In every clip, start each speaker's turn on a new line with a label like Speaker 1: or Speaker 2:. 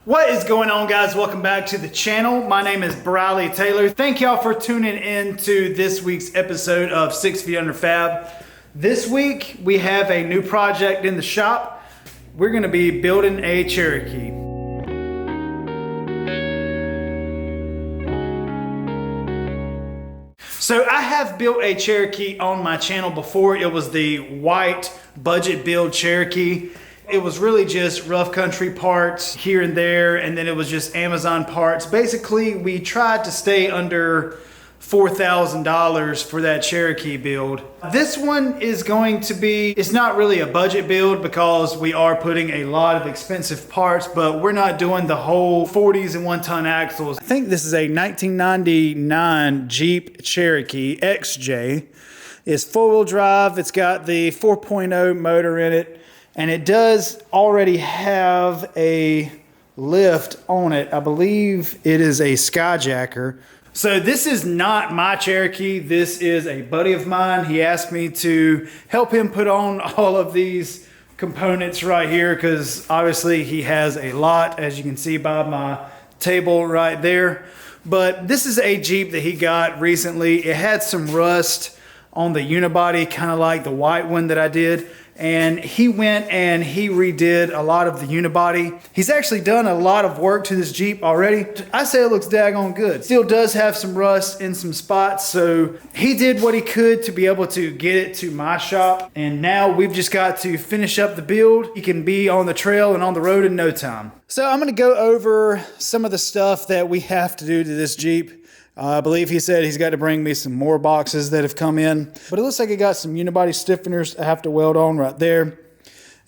Speaker 1: What is going on, guys? Welcome back to the channel. My name is Briley Taylor. Thank y'all for tuning in to this week's episode of 6 Feet Under Fab. This week we have a new project in the shop. We're going to be building a Cherokee. So I have built a Cherokee on my channel before. It was the white budget build Cherokee. It was really just rough country parts here and there, and then it was just Amazon parts. Basically, we tried to stay under $4,000 for that Cherokee build. This one is going to be, it's not really a budget build because we are putting a lot of expensive parts, but we're not doing the whole 40s and 1-ton axles. I think this is a 1999 Jeep Cherokee XJ. It's four-wheel drive. It's got the 4.0 motor in it. And it does already have a lift on it. I believe it is a Skyjacker. So this is not my Cherokee. This is a buddy of mine. He asked me to help him put on all of these components right here because obviously he has a lot, as you can see by my table right there. But this is a Jeep that he got recently. It had some rust on the unibody, kind of like the white one that I did. And he went and he redid a lot of the unibody. He's actually done a lot of work to this Jeep already. I say it looks daggone good. Still does have some rust in some spots, so he did what he could to be able to get it to my shop. And now we've just got to finish up the build. He can be on the trail and on the road in no time. So I'm gonna go over some of the stuff that we have to do to this Jeep. I believe he said he's got to bring me some more boxes that have come in. But it looks like it got some unibody stiffeners I have to weld on right there.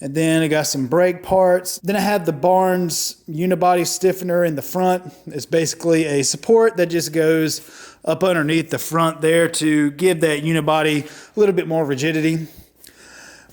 Speaker 1: And then I got some brake parts. Then I have the Barnes unibody stiffener in the front. It's basically a support that just goes up underneath the front there to give that unibody a little bit more rigidity.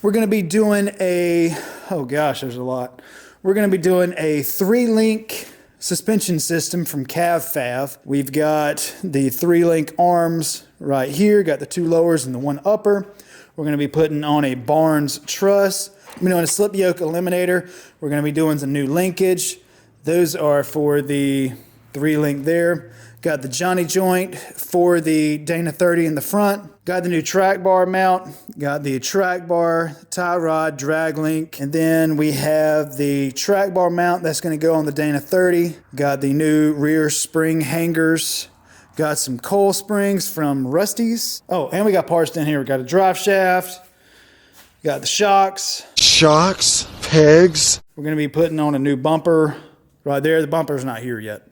Speaker 1: We're going to be doing a, oh gosh, there's a lot. We're going to be doing a 3-link suspension system from CavFab. We've got the 3-link arms right here, got the 2 lowers and the 1 upper. We're going to be putting on a Barnes truss. We're doing a slip yoke eliminator. We're going to be doing some new linkage. Those are for the 3-link there. Got the Johnny joint for the Dana 30 in the front. Got the new track bar mount. Got the track bar, tie rod, drag link. And then we have the track bar mount that's going to go on the Dana 30. Got the new rear spring hangers. Got some coil springs from Rusty's. Oh, and we got parts down here. We got a drive shaft. Got the shocks.
Speaker 2: Shocks, pegs.
Speaker 1: We're going to be putting on a new bumper right there. The bumper's not here yet.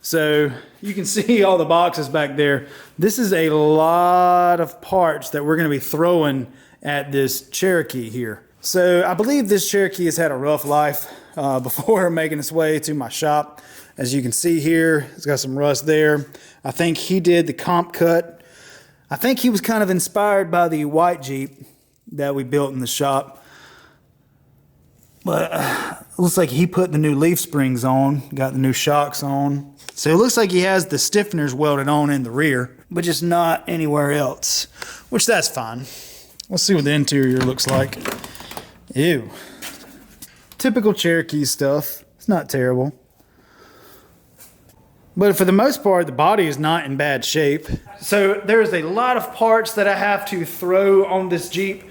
Speaker 1: So you can see all the boxes back there. This is a lot of parts that we're going to be throwing at this Cherokee here. So I believe this Cherokee has had a rough life before making its way to my shop. As you can see here, it's got some rust there. I think he did the comp cut. I think he was kind of inspired by the white Jeep that we built in the shop. But it looks like he put the new leaf springs on, got the new shocks on. So it looks like he has the stiffeners welded on in the rear, but just not anywhere else, which that's fine. Let's see what the interior looks like. Ew. Typical Cherokee stuff. It's not terrible. But for the most part, the body is not in bad shape. So there's a lot of parts that I have to throw on this Jeep.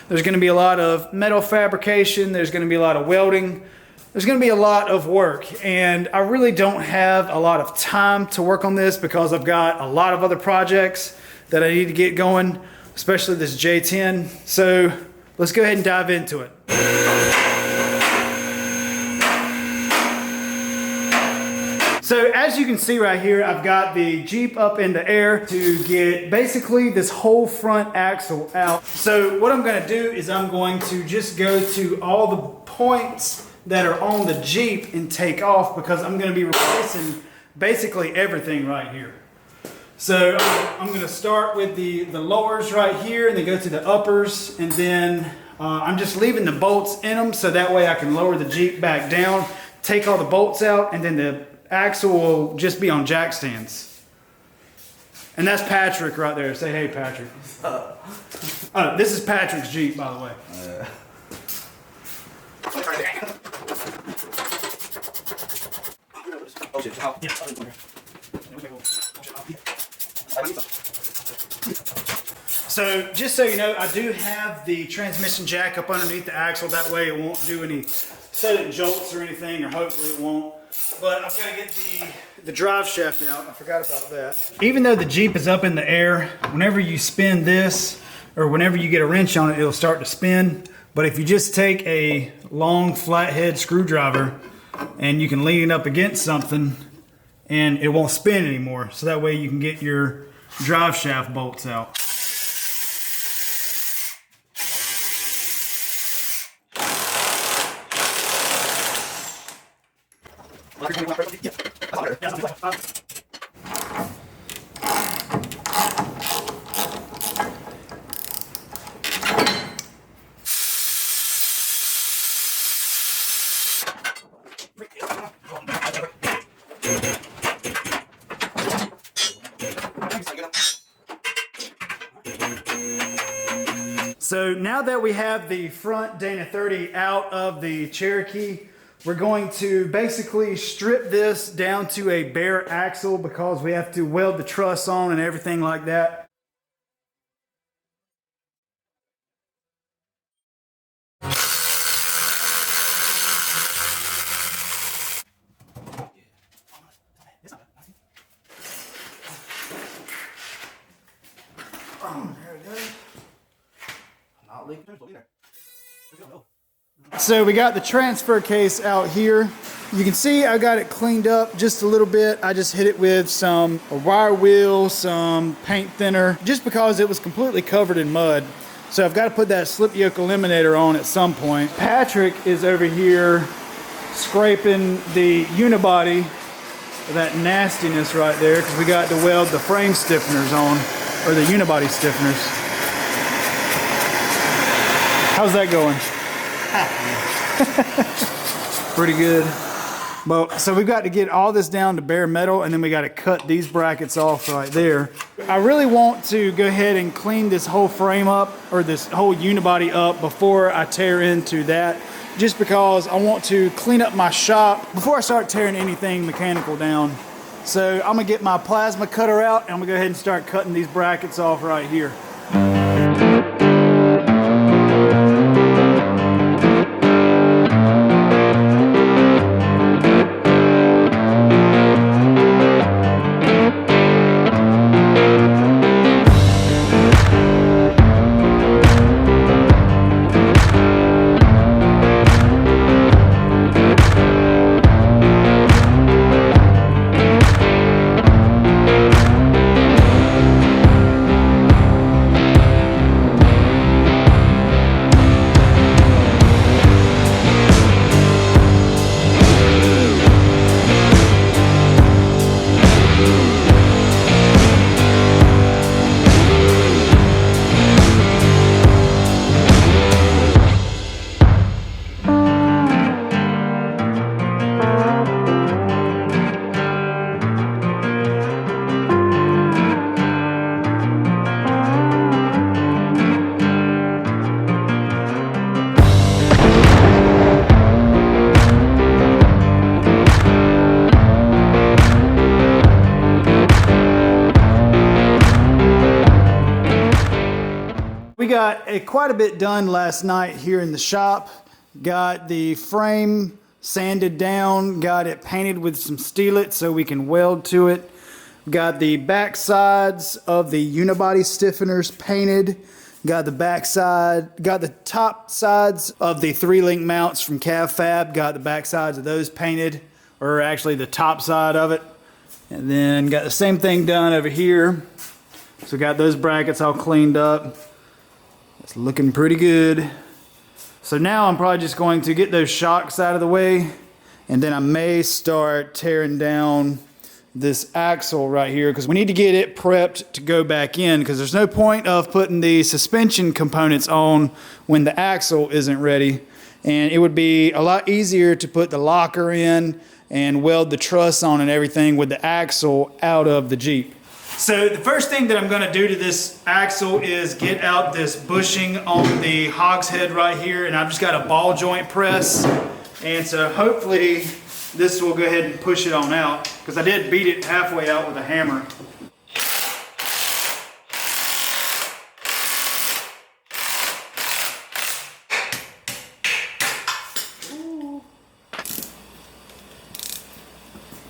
Speaker 1: There's going to be a lot of metal fabrication. There's going to be a lot of welding. There's going to be a lot of work, and I really don't have a lot of time to work on this because I've got a lot of other projects that I need to get going, especially this J10. So let's go ahead and dive into it. So as you can see right here, I've got the Jeep up in the air to get basically this whole front axle out. So what I'm going to do is I'm going to just go to all the points that are on the Jeep and take off because I'm going to be replacing basically everything right here. So I'm going to start with the lowers right here and then go to the uppers, and then I'm just leaving the bolts in them so that way I can lower the Jeep back down, take all the bolts out, and then the axle will just be on jack stands. And that's Patrick right there. Say hey, Patrick. This is Patrick's Jeep, by the way. So just so you know, I do have the transmission jack up underneath the axle. That way it won't do any sudden jolts or anything, or hopefully it won't. But I've got to get the drive shaft out. I forgot about that. Even though the Jeep is up in the air, whenever you spin this, or whenever you get a wrench on it, it'll start to spin. But if you just take a long flathead screwdriver and you can lean it up against something and it won't spin anymore. So that way you can get your drive shaft bolts out. So now that we have the front Dana 30 out of the Cherokee, we're going to basically strip this down to a bare axle because we have to weld the truss on and everything like that. So we got the transfer case out here. You can see I got it cleaned up just a little bit. I just hit it with a wire wheel, some paint thinner, just because it was completely covered in mud. So I've got to put that slip yoke eliminator on at some point. Patrick is over here scraping the unibody of that nastiness right there because we got to weld the frame stiffeners on, or the unibody stiffeners. How's that going? Pretty good. Well, so we've got to get all this down to bare metal, and then we got to cut these brackets off right there. I really want to go ahead and clean this whole frame up, or this whole unibody up, before I tear into that, just because I want to clean up my shop before I start tearing anything mechanical down. So I'm gonna get my plasma cutter out, and I'm gonna go ahead and start cutting these brackets off right here. Got quite a bit done last night here in the shop. Got the frame sanded down, got it painted with some Steelite so we can weld to it. Got the back sides of the unibody stiffeners painted. Got the top sides of the 3-link mounts from CavFab. Got the back sides of those painted, or actually the top side of it. And then got the same thing done over here. So got those brackets all cleaned up. It's looking pretty good. So now I'm probably just going to get those shocks out of the way, and then I may start tearing down this axle right here because we need to get it prepped to go back in, because there's no point of putting the suspension components on when the axle isn't ready. And it would be a lot easier to put the locker in and weld the truss on and everything with the axle out of the Jeep. So the first thing that I'm going to do to this axle is get out this bushing on the hogshead right here, and I've just got a ball joint press. And so hopefully this will go ahead and push it on out, because I did beat it halfway out with a hammer.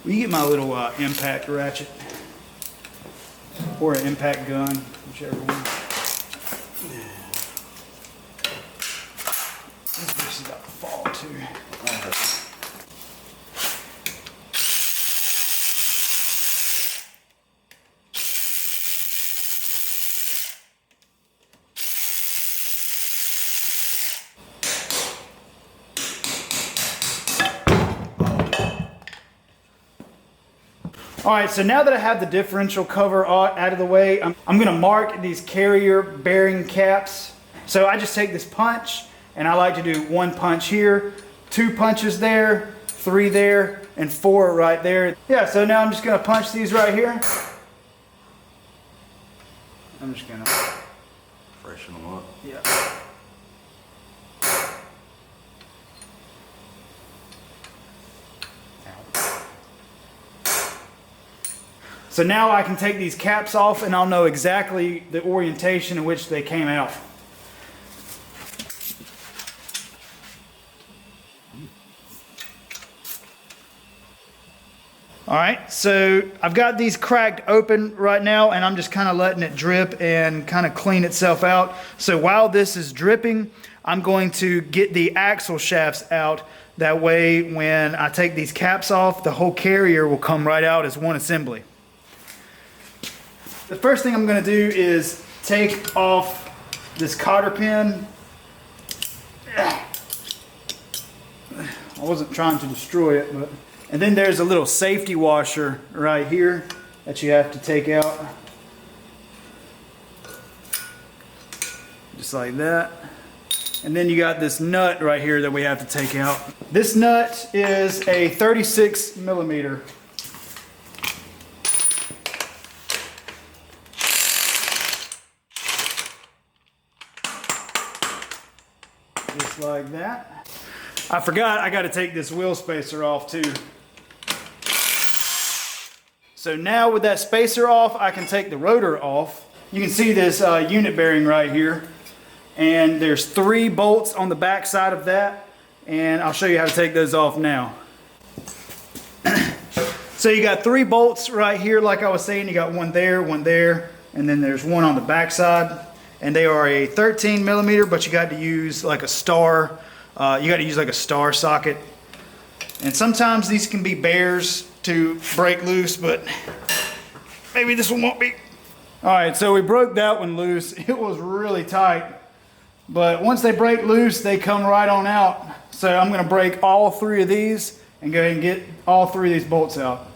Speaker 1: Will you get my little impact ratchet? Or an impact gun, whichever one. This is about to fall too. All right, so now that I have the differential cover out of the way, I'm gonna mark these carrier bearing caps. So I just take this punch, and I like to do 1 punch here, 2 punches there, 3 there, and 4 right there. Yeah, so now I'm just gonna punch these right here. I'm just gonna
Speaker 3: freshen them up.
Speaker 1: Yeah. So now I can take these caps off and I'll know exactly the orientation in which they came out. All right, so I've got these cracked open right now and I'm just kind of letting it drip and kind of clean itself out. So while this is dripping, I'm going to get the axle shafts out. That way when I take these caps off, the whole carrier will come right out as one assembly. The first thing I'm going to do is take off this cotter pin. I wasn't trying to destroy it, but... And then there's a little safety washer right here that you have to take out. Just like that. And then you got this nut right here that we have to take out. This nut is a 36 millimeter. Just like that. I forgot I got to take this wheel spacer off too. So now with that spacer off, I can take the rotor off. You can see this unit bearing right here. And there's 3 bolts on the back side of that. And I'll show you how to take those off now. So you got 3 bolts right here, like I was saying. You got one there, and then there's one on the back side. And they are a 13 millimeter, but you got to use like a star. You got to use like a star socket. And sometimes these can be bears to break loose, but maybe this one won't be. All right, so we broke that one loose. It was really tight, but once they break loose, they come right on out. So I'm gonna break all 3 of these and go ahead and get all 3 of these bolts out.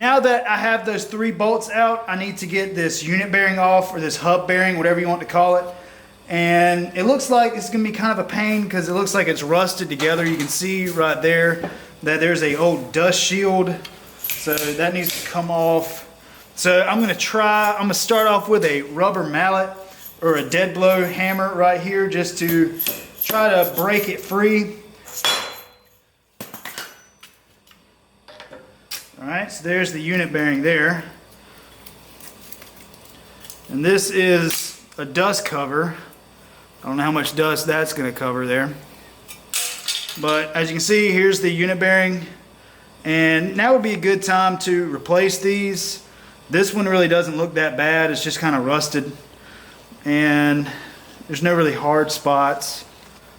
Speaker 1: Now that I have those 3 bolts out, I need to get this unit bearing off, or this hub bearing, whatever you want to call it. And it looks like it's gonna be kind of a pain because it looks like it's rusted together. You can see right there that there's a old dust shield. So that needs to come off. So I'm gonna start off with a rubber mallet or a dead blow hammer right here just to try to break it free. All right, so there's the unit bearing there. And this is a dust cover. I don't know how much dust that's going to cover there. But as you can see, here's the unit bearing. And now would be a good time to replace these. This one really doesn't look that bad. It's just kind of rusted. And there's no really hard spots.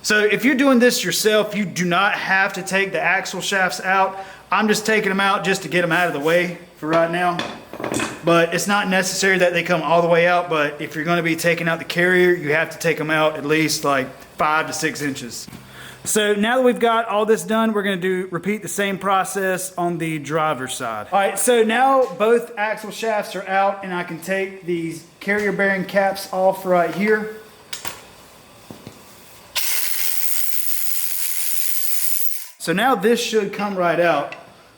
Speaker 1: So if you're doing this yourself, you do not have to take the axle shafts out. I'm just taking them out just to get them out of the way for right now. But it's not necessary that they come all the way out, but if you're going to be taking out the carrier, you have to take them out at least like 5 to 6 inches. So now that we've got all this done, we're going to repeat the same process on the driver's side. All right, so now both axle shafts are out and I can take these carrier bearing caps off right here. So now this should come right out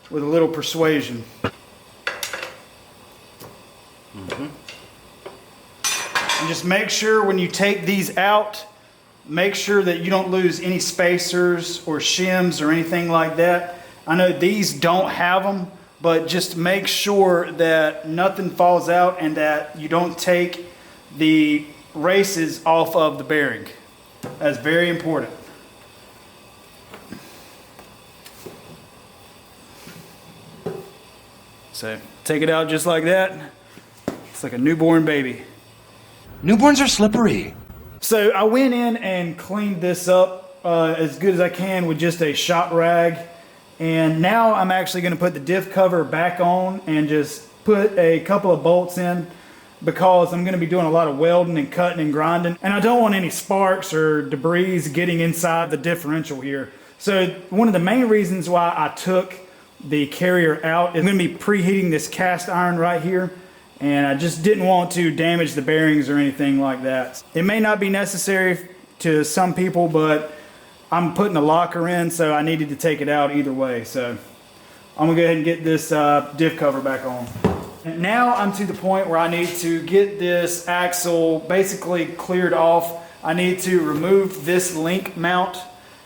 Speaker 1: with a little persuasion. And just make sure when you take these out make sure that you don't lose any spacers or shims or anything like that. I know these don't have them, but just make sure that nothing falls out and that you don't take the races off of the bearing. That's very important. So take it out just like that. It's like a newborn baby.
Speaker 2: Newborns are slippery.
Speaker 1: So I went in and cleaned this up as good as I can with just a shop rag. And now I'm actually going to put the diff cover back on and just put a couple of bolts in, because I'm going to be doing a lot of welding and cutting and grinding. And I don't want any sparks or debris getting inside the differential here. So one of the main reasons why I took the carrier out is I'm going to be preheating this cast iron right here. And I just didn't want to damage the bearings or anything like that. It may not be necessary to some people, but I'm putting a locker in, so I needed to take it out either way. So I'm gonna go ahead and get this diff cover back on. And now I'm to the point where I need to get this axle basically cleared off. I need to remove this link mount,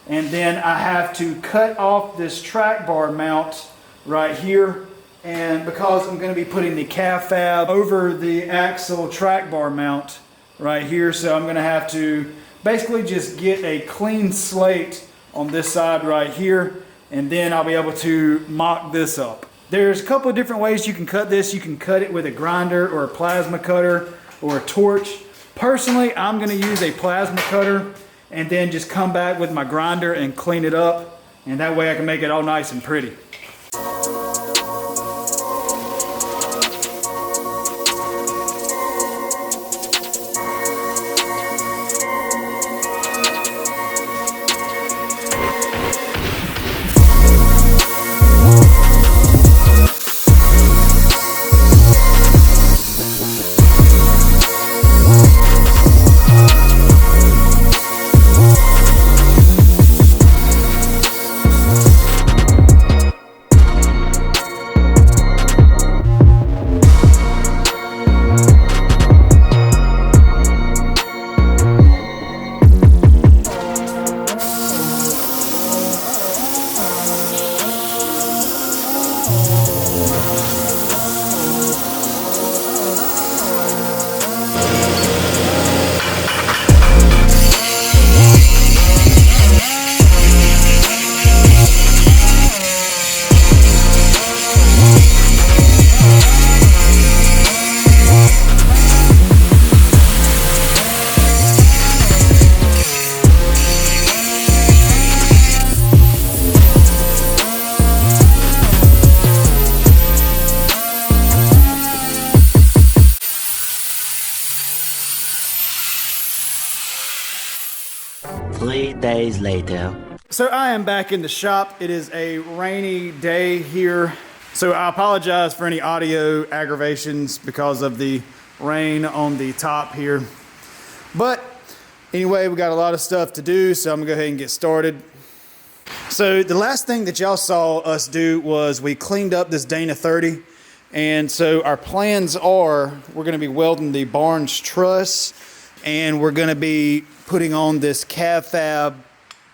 Speaker 1: and then I have to cut off this track bar mount right here. And because I'm going to be putting the CavFab over the axle track bar mount right here, so I'm going to have to basically just get a clean slate on this side right here, and then I'll be able to mock this up. There's a couple of different ways you can cut this. You can cut it with a grinder or a plasma cutter or a torch. Personally, I'm going to use a plasma cutter and then just come back with my grinder and clean it up, and that way I can make it all nice and pretty.
Speaker 4: Days later.
Speaker 1: So I am back in the shop. It is a rainy day here, so I apologize for any audio aggravations because of the rain on the top here. But anyway, we got a lot of stuff to do, so I'm gonna go ahead and get started. So the last thing that y'all saw us do was we cleaned up this Dana 30, and so our plans are we're gonna be welding the Barnes truss, and we're gonna be putting on this CavFab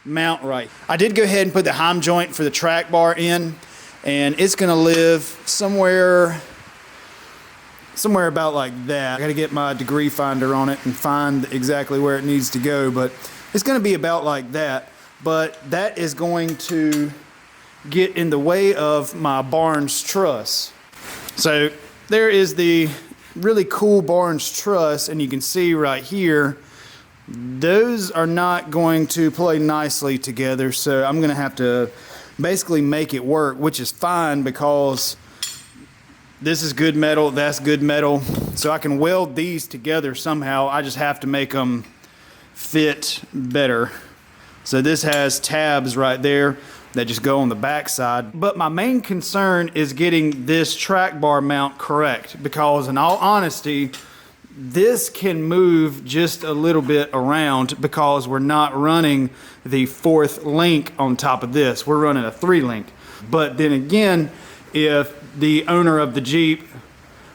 Speaker 1: mount right. I did go ahead and put the heim joint for the track bar in, and it's gonna live somewhere about like that. I gotta get my degree finder on it and find exactly where it needs to go, but it's gonna be about like that. But that is going to get in the way of my Barnes truss. So there is the really cool Barnes truss, and you can see right here those are not going to play nicely together, so I'm gonna have to basically make it work, which is fine because this is good metal, that's good metal, so I can weld these together somehow. I just have to make them fit better. So this has tabs right there that just go on the back side. But my main concern is getting this track bar mount correct, because in all honesty, this can move just a little bit around because we're not running the 4th link on top of this. We're running a 3-link. But then again, if the owner of the Jeep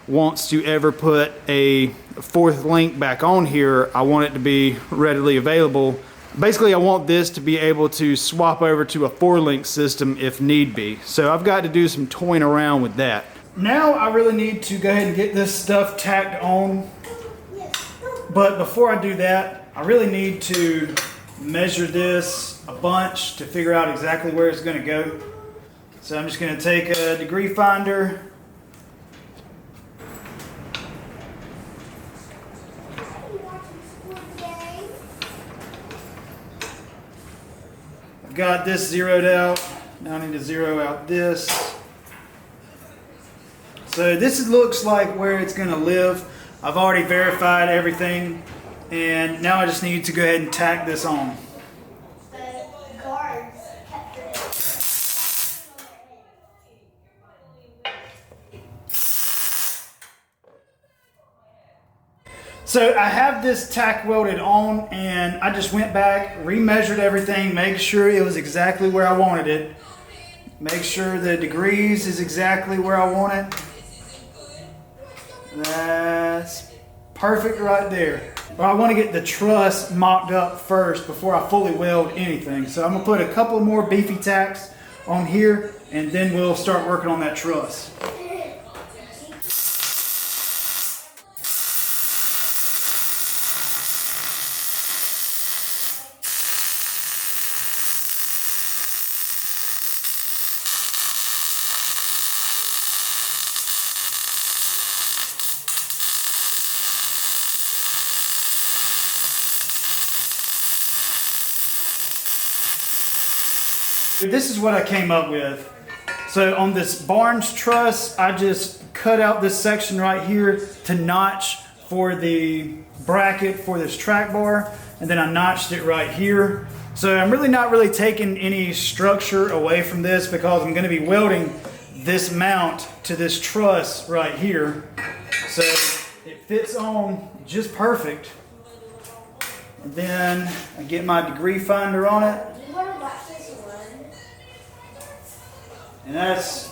Speaker 1: wants to ever put a 4th link back on here, I want it to be readily available Basically, I want this to be able to swap over to a 4-link system if need be. So I've got to do some toying around with that. Now I really need to go ahead and get this stuff tacked on. But before I do that, I really need to measure this a bunch to figure out exactly where it's going to go. So I'm just going to take a degree finder. I've got this zeroed out. Now I need to zero out this. So this looks like where it's going to live. I've already verified everything, and now I just need to go ahead and tack this on. So I have this tack welded on, and I just went back, remeasured everything, make sure it was exactly where I wanted it. Make sure the degrees is exactly where I want it. That's perfect right there. But I want to get the truss mocked up first before I fully weld anything. So I'm going to put a couple more beefy tacks on here, and then we'll start working on that truss. This is what I came up with. So on this Barnes truss, I just cut out this section right here to notch for the bracket for this track bar, and then I notched it right here. So I'm really not taking any structure away from this because I'm going to be welding this mount to this truss right here. So it fits on just perfect. And then I get my degree finder on it. And that's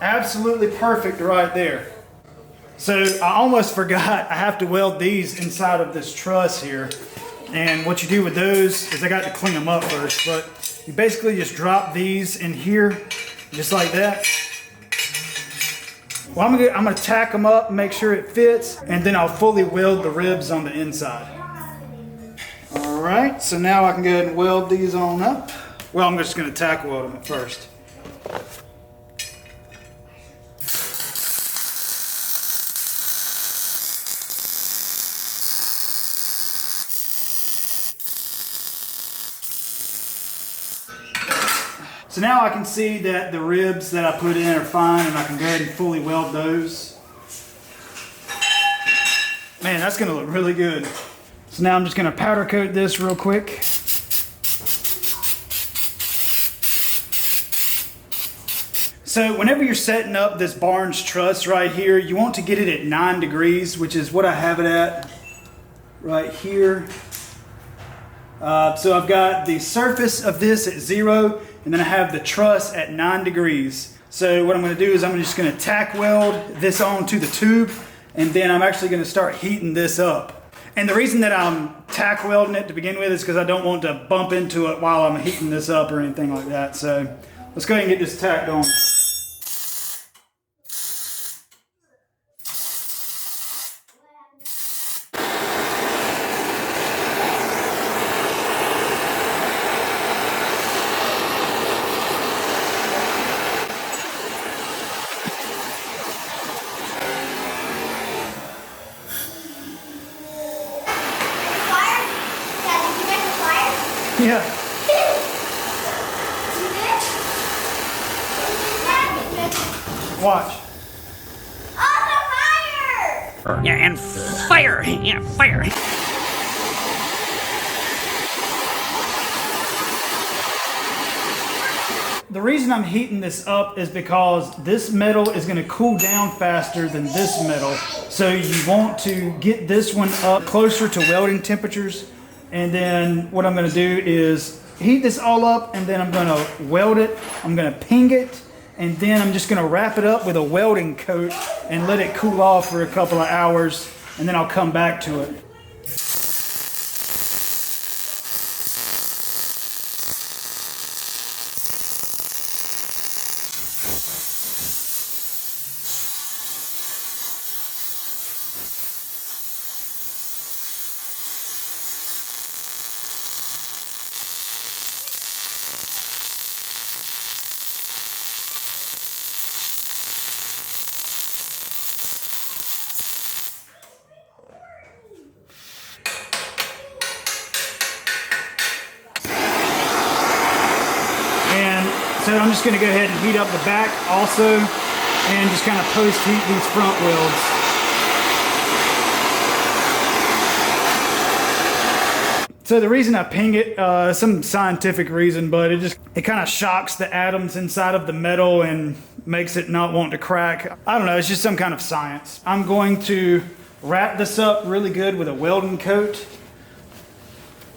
Speaker 1: absolutely perfect right there. So I almost forgot I have to weld these inside of this truss here. And what you do with those is I got to clean them up first, but you basically just drop these in here just like that. Well, I'm gonna tack them up, make sure it fits, and then I'll fully weld the ribs on the inside. All right, so now I can go ahead and weld these on up. Well, I'm just gonna tack weld them at first. So now I can see that the ribs that I put in are fine, and I can go ahead and fully weld those. Man, that's gonna look really good. So now I'm just gonna powder coat this real quick. So whenever you're setting up this Barnes truss right here, you want to get it at 9 degrees, which is what I have it at right here. So I've got the surface of this at 0, and then I have the truss at 9 degrees. So what I'm going to do is I'm just going to tack weld this onto the tube, and then I'm actually going to start heating this up. And the reason that I'm tack welding it to begin with is because I don't want to bump into it while I'm heating this up or anything like that. So let's go ahead and get this tacked on. Yeah. Watch.
Speaker 4: Fire! Yeah, and fire! Yeah, fire!
Speaker 1: The reason I'm heating this up is because this metal is going to cool down faster than this metal. So you want to get this one up closer to welding temperatures. And then what I'm going to do is heat this all up, and then I'm going to weld it. I'm going to ping it, and then I'm just going to wrap it up with a welding coat and let it cool off for a couple of hours, and then I'll come back to it. So I'm just going to go ahead and heat up the back also and just kind of post heat these front welds. So the reason I ping it, some scientific reason, but it kind of shocks the atoms inside of the metal and makes it not want to crack. I don't know, it's just some kind of science. I'm going to wrap this up really good with a welding coat.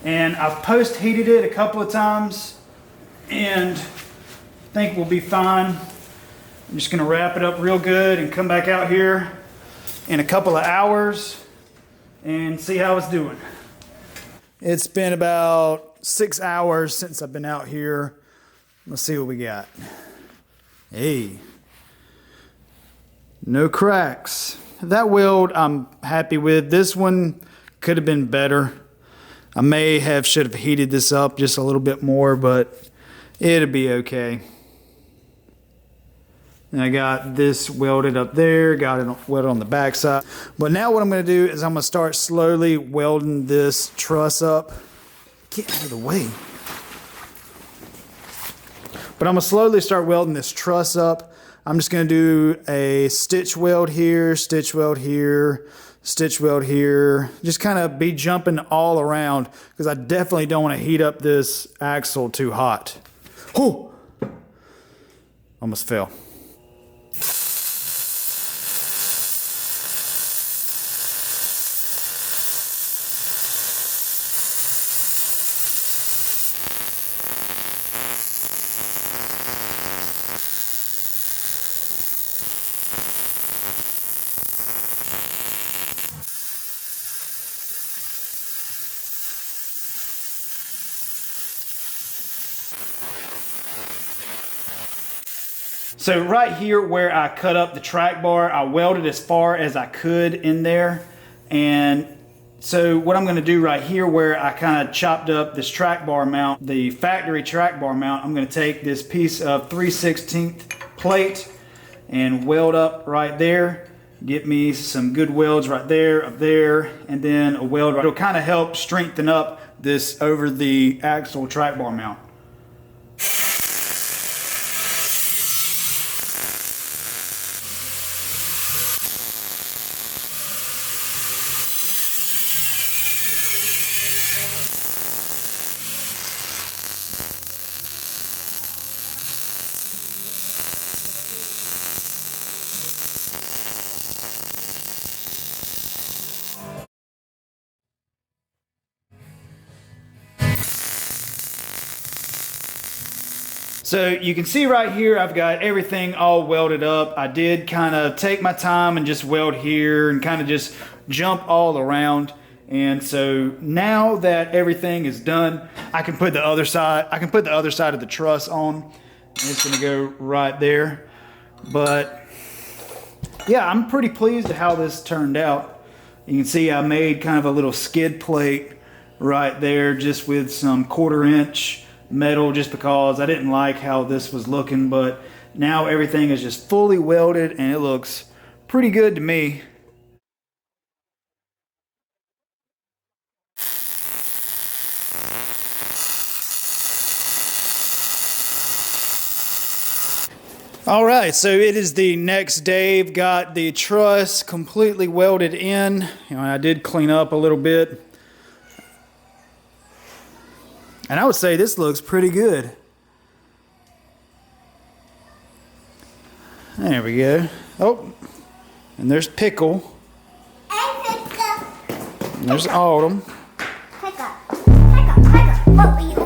Speaker 1: And I've post heated it a couple of times and I think we'll be fine. I'm just gonna wrap it up real good and come back out here in a couple of hours and see how it's doing. It's been about 6 hours since I've been out here. Let's see what we got. Hey, no cracks. That weld I'm happy with. This one could have been better. I should have heated this up just a little bit more, but it'll be okay. And I got this welded up there, got it welded on the back side. But now what I'm gonna do is I'm gonna start slowly welding this truss up. Get out of the way. But I'm gonna slowly start welding this truss up. I'm just gonna do a stitch weld here, stitch weld here, stitch weld here. Just kind of be jumping all around because I definitely don't wanna heat up this axle too hot. Whew! Almost fell. So right here where I cut up the track bar, I welded as far as I could in there. And so what I'm gonna do right here where I kind of chopped up this track bar mount, the factory track bar mount, I'm gonna take this piece of 3/16 plate and weld up right there. Get me some good welds right there, up there, and then a weld right. It'll kind of help strengthen up this over the axle track bar mount. So you can see right here, I've got everything all welded up. I did kind of take my time and just weld here and kind of just jump all around. And so now that everything is done, I can put the other side of the truss on. And it's gonna go right there. But yeah, I'm pretty pleased at how this turned out. You can see I made kind of a little skid plate right there just with some 1/4 inch metal just because I didn't like how this was looking, but now everything is just fully welded and it looks pretty good to me. All right, so it is the next day. I've got the truss completely welded in. You know, I did clean up a little bit. And I would say this looks pretty good. There we go. Oh, and there's Pickle. And there's Autumn.
Speaker 5: Pickle. Pickle. Pickle. What were you